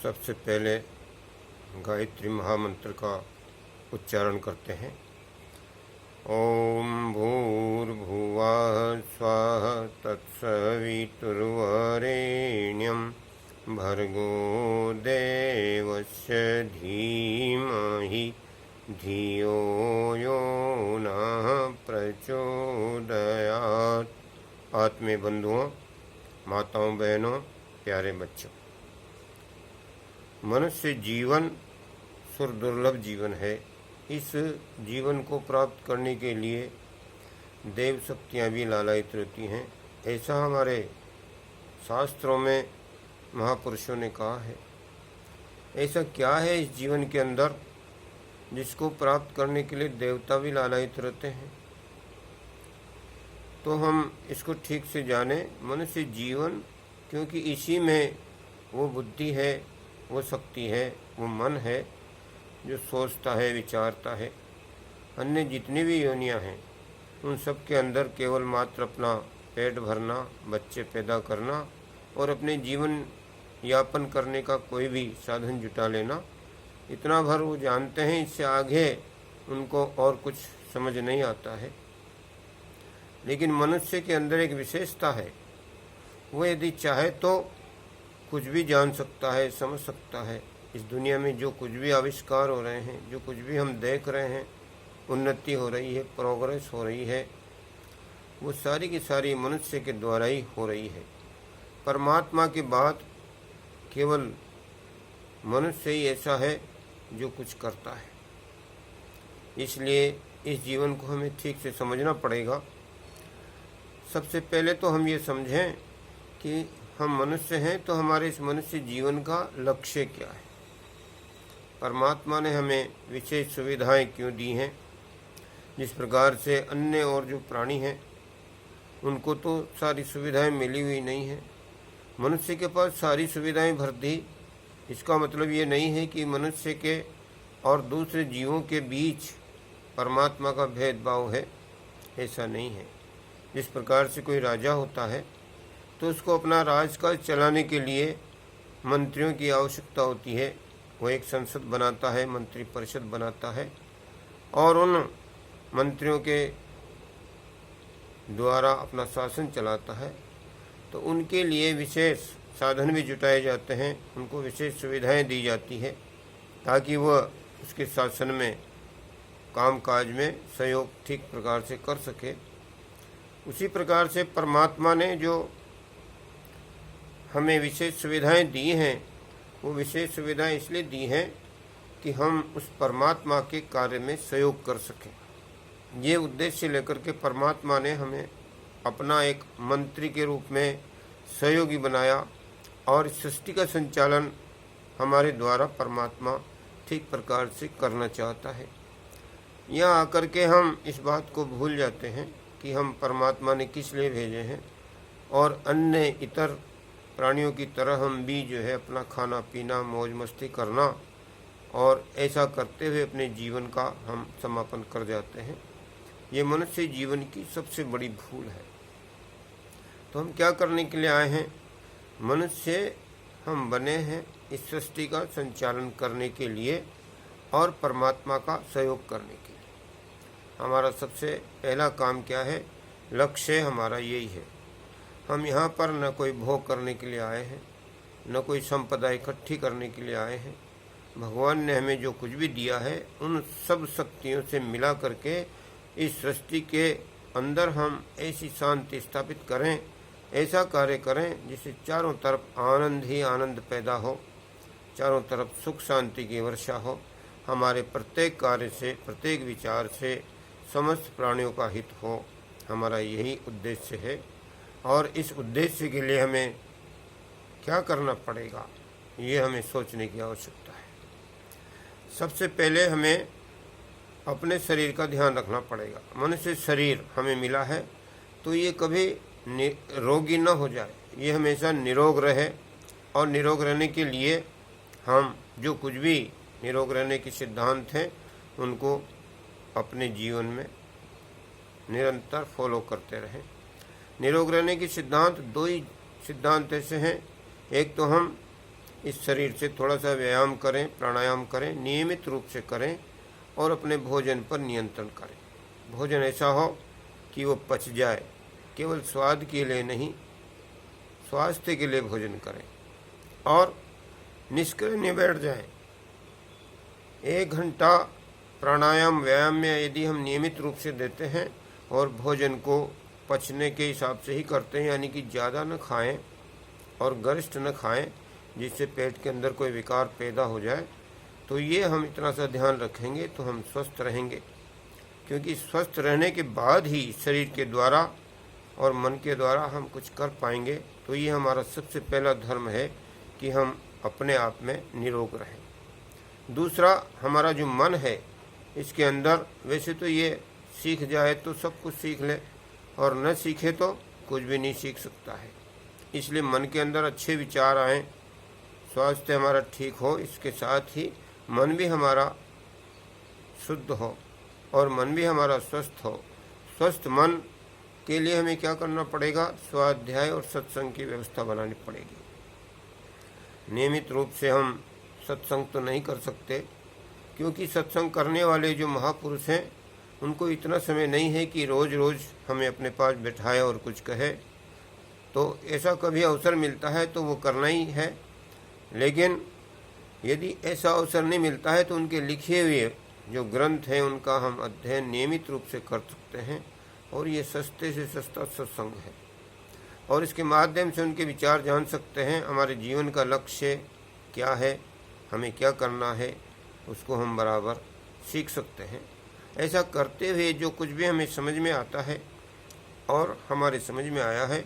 सबसे पहले गायत्री महामंत्र का उच्चारण करते हैं। ओम भूर्भुवः स्वः तत्सवितुर्वरेण्यं भर्गो देवस्य धीमहि धियो यो नः प्रचोदयात्। आत्मीय बंधुओं, माताओं, बहनों, प्यारे बच्चों, मनुष्य जीवन सुरदुर्लभ जीवन है। इस जीवन को प्राप्त करने के लिए देव शक्तियाँ भी लालायित रहती हैं। ऐसा हमारे शास्त्रों में महापुरुषों ने कहा है। ऐसा क्या है इस जीवन के अंदर जिसको प्राप्त करने के लिए देवता भी लालायित रहते हैं? तो हम इसको ठीक से जानें। मनुष्य जीवन, क्योंकि इसी में वो बुद्धि है, वो शक्ति है, वो मन है जो सोचता है, विचारता है। अन्य जितनी भी योनियां हैं उन सब के अंदर केवल मात्र अपना पेट भरना, बच्चे पैदा करना और अपने जीवन यापन करने का कोई भी साधन जुटा लेना, इतना भर वो जानते हैं। इससे आगे उनको और कुछ समझ नहीं आता है। लेकिन मनुष्य के अंदर एक विशेषता है। वो यदि चाहे तो कुछ भी जान सकता है, समझ सकता है। इस दुनिया में जो कुछ भी आविष्कार हो रहे हैं, जो कुछ भी हम देख रहे हैं, उन्नति हो रही है, प्रोग्रेस हो रही है, वो सारी की सारी मनुष्य के द्वारा ही हो रही है। परमात्मा की बात केवल मनुष्य ही ऐसा है जो कुछ करता है। इसलिए इस जीवन को हमें ठीक से समझना पड़ेगा। सबसे पहले तो हम ये समझें कि हम मनुष्य हैं, तो हमारे इस मनुष्य जीवन का लक्ष्य क्या है? परमात्मा ने हमें विशेष सुविधाएं क्यों दी हैं? जिस प्रकार से अन्य और जो प्राणी हैं उनको तो सारी सुविधाएं मिली हुई नहीं है। मनुष्य के पास सारी सुविधाएं भर दी। इसका मतलब ये नहीं है कि मनुष्य के और दूसरे जीवों के बीच परमात्मा का भेदभाव है, ऐसा नहीं है। जिस प्रकार से कोई राजा होता है तो उसको अपना राजकाज चलाने के लिए मंत्रियों की आवश्यकता होती है। वो एक संसद बनाता है, मंत्री परिषद बनाता है और उन मंत्रियों के द्वारा अपना शासन चलाता है। तो उनके लिए विशेष साधन भी जुटाए जाते हैं, उनको विशेष सुविधाएं दी जाती है ताकि वह उसके शासन में, कामकाज में सहयोग ठीक प्रकार से कर सके। उसी प्रकार से परमात्मा ने जो हमें विशेष सुविधाएं दी हैं, वो विशेष सुविधाएं इसलिए दी हैं कि हम उस परमात्मा के कार्य में सहयोग कर सकें। ये उद्देश्य लेकर के परमात्मा ने हमें अपना एक मंत्री के रूप में सहयोगी बनाया और इस सृष्टि का संचालन हमारे द्वारा परमात्मा ठीक प्रकार से करना चाहता है। यहाँ आकर के हम इस बात को भूल जाते हैं कि हम परमात्मा ने किस लिए भेजे हैं और अन्य इतर प्राणियों की तरह हम भी जो है अपना खाना पीना, मौज मस्ती करना और ऐसा करते हुए अपने जीवन का हम समापन कर जाते हैं। ये मनुष्य जीवन की सबसे बड़ी भूल है। तो हम क्या करने के लिए आए हैं? मनुष्य हम बने हैं इस सृष्टि का संचालन करने के लिए और परमात्मा का सहयोग करने के लिए। हमारा सबसे पहला काम क्या है? लक्ष्य हमारा यही है। हम यहाँ पर न कोई भोग करने के लिए आए हैं, न कोई संपदा इकट्ठी करने के लिए आए हैं। भगवान ने हमें जो कुछ भी दिया है उन सब शक्तियों से मिला करके इस सृष्टि के अंदर हम ऐसी शांति स्थापित करें, ऐसा कार्य करें जिससे चारों तरफ आनंद ही आनंद पैदा हो, चारों तरफ सुख शांति की वर्षा हो। हमारे प्रत्येक कार्य से, प्रत्येक विचार से समस्त प्राणियों का हित हो। हमारा यही उद्देश्य है और इस उद्देश्य के लिए हमें क्या करना पड़ेगा, ये हमें सोचने की आवश्यकता है। सबसे पहले हमें अपने शरीर का ध्यान रखना पड़ेगा। मनुष्य शरीर हमें मिला है तो ये कभी रोगी न हो जाए, ये हमेशा निरोग रहे। और निरोग रहने के लिए हम जो कुछ भी निरोग रहने के सिद्धांत हैं उनको अपने जीवन में निरंतर फॉलो करते रहें। निरोग रहने के सिद्धांत दो ही सिद्धांत ऐसे हैं। एक तो हम इस शरीर से थोड़ा सा व्यायाम करें, प्राणायाम करें, नियमित रूप से करें और अपने भोजन पर नियंत्रण करें। भोजन ऐसा हो कि वो पच जाए, केवल स्वाद के लिए नहीं, स्वास्थ्य के लिए भोजन करें और निष्क्रिय बैठ जाएं। 1 घंटा प्राणायाम व्यायाम में यदि हम नियमित रूप से देते हैं और भोजन को पचने के हिसाब से ही करते हैं, यानी कि ज़्यादा न खाएं और गरिष्ठ न खाएं जिससे पेट के अंदर कोई विकार पैदा हो जाए, तो ये हम इतना सा ध्यान रखेंगे तो हम स्वस्थ रहेंगे। क्योंकि स्वस्थ रहने के बाद ही शरीर के द्वारा और मन के द्वारा हम कुछ कर पाएंगे। तो ये हमारा सबसे पहला धर्म है कि हम अपने आप में निरोग रहें। दूसरा, हमारा जो मन है इसके अंदर वैसे तो ये सीख जाए तो सब कुछ सीख ले और न सीखे तो कुछ भी नहीं सीख सकता है। इसलिए मन के अंदर अच्छे विचार आएँ, स्वास्थ्य हमारा ठीक हो, इसके साथ ही मन भी हमारा शुद्ध हो और मन भी हमारा स्वस्थ हो। स्वस्थ मन के लिए हमें क्या करना पड़ेगा? स्वाध्याय और सत्संग की व्यवस्था बनानी पड़ेगी। नियमित रूप से हम सत्संग तो नहीं कर सकते, क्योंकि सत्संग करने वाले जो महापुरुष हैं उनको इतना समय नहीं है कि रोज़ रोज़ हमें अपने पास बैठाए और कुछ कहे। तो ऐसा कभी अवसर मिलता है तो वो करना ही है, लेकिन यदि ऐसा अवसर नहीं मिलता है तो उनके लिखे हुए जो ग्रंथ हैं उनका हम अध्ययन नियमित रूप से कर सकते हैं। और ये सस्ते से सस्ता सत्संग है और इसके माध्यम से उनके विचार जान सकते हैं। हमारे जीवन का लक्ष्य क्या है, हमें क्या करना है, उसको हम बराबर सीख सकते हैं। ऐसा करते हुए जो कुछ भी हमें समझ में आता है और हमारे समझ में आया है,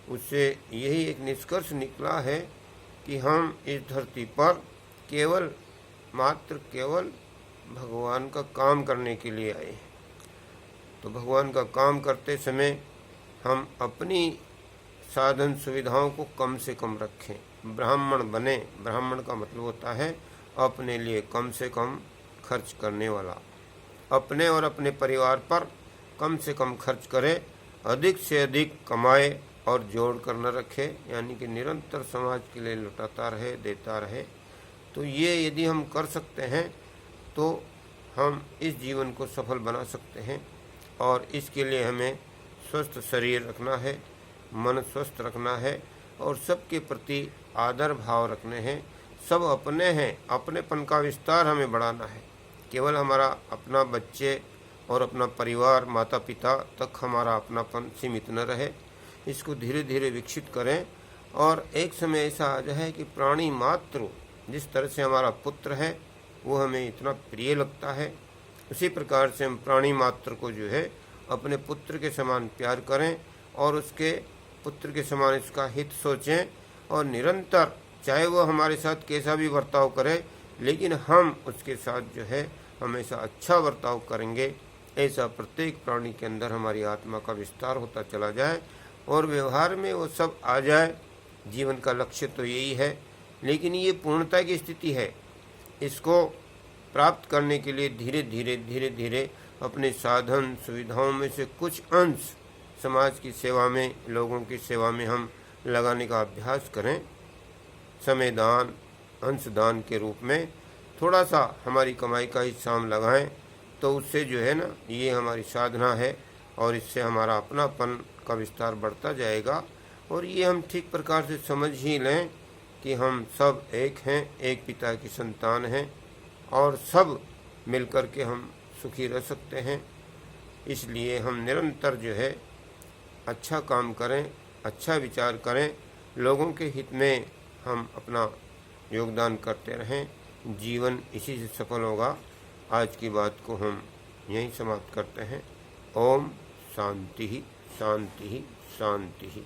उससे यही एक निष्कर्ष निकला है कि हम इस धरती पर केवल भगवान का काम करने के लिए आए हैं। तो भगवान का काम करते समय हम अपनी साधन सुविधाओं को कम से कम रखें। ब्राह्मण बने, ब्राह्मण का मतलब होता है अपने लिए कम से कम खर्च करने वाला। अपने और अपने परिवार पर कम से कम खर्च करे, अधिक से अधिक कमाए और जोड़ कर न रखे, यानी कि निरंतर समाज के लिए लुटाता रहे, देता रहे। तो ये यदि हम कर सकते हैं तो हम इस जीवन को सफल बना सकते हैं। और इसके लिए हमें स्वस्थ शरीर रखना है, मन स्वस्थ रखना है और सबके प्रति आदर भाव रखने हैं। सब अपने हैं, अपनेपन का विस्तार हमें बढ़ाना है। केवल हमारा अपना बच्चे और अपना परिवार, माता पिता तक हमारा अपनापन सीमित न रहे, इसको धीरे धीरे विकसित करें। और एक समय ऐसा आ जाए कि प्राणी मात्र, जिस तरह से हमारा पुत्र है वो हमें इतना प्रिय लगता है, उसी प्रकार से हम प्राणी मात्र को जो है अपने पुत्र के समान प्यार करें और उसके पुत्र के समान इसका हित सोचें। और निरंतर चाहे वो हमारे साथ कैसा भी बर्ताव करे, लेकिन हम उसके साथ जो है हमेशा अच्छा बर्ताव करेंगे। ऐसा प्रत्येक प्राणी के अंदर हमारी आत्मा का विस्तार होता चला जाए और व्यवहार में वो सब आ जाए। जीवन का लक्ष्य तो यही है, लेकिन ये पूर्णता की स्थिति है। इसको प्राप्त करने के लिए धीरे धीरे अपने साधन सुविधाओं में से कुछ अंश समाज की सेवा में, लोगों की सेवा में हम लगाने का अभ्यास करें। समय दान, अंश दान के रूप में थोड़ा सा हमारी कमाई का हिस्सा हम लगाएं, तो उससे जो है ना, ये हमारी साधना है और इससे हमारा अपनापन का विस्तार बढ़ता जाएगा। और ये हम ठीक प्रकार से समझ ही लें कि हम सब एक हैं, एक पिता की संतान हैं और सब मिलकर के हम सुखी रह सकते हैं। इसलिए हम निरंतर जो है अच्छा काम करें, अच्छा विचार करें, लोगों के हित में हम अपना योगदान करते रहें। जीवन इसी से सफल होगा। आज की बात को हम यहीं समाप्त करते हैं। ओम शांति शांति शांति।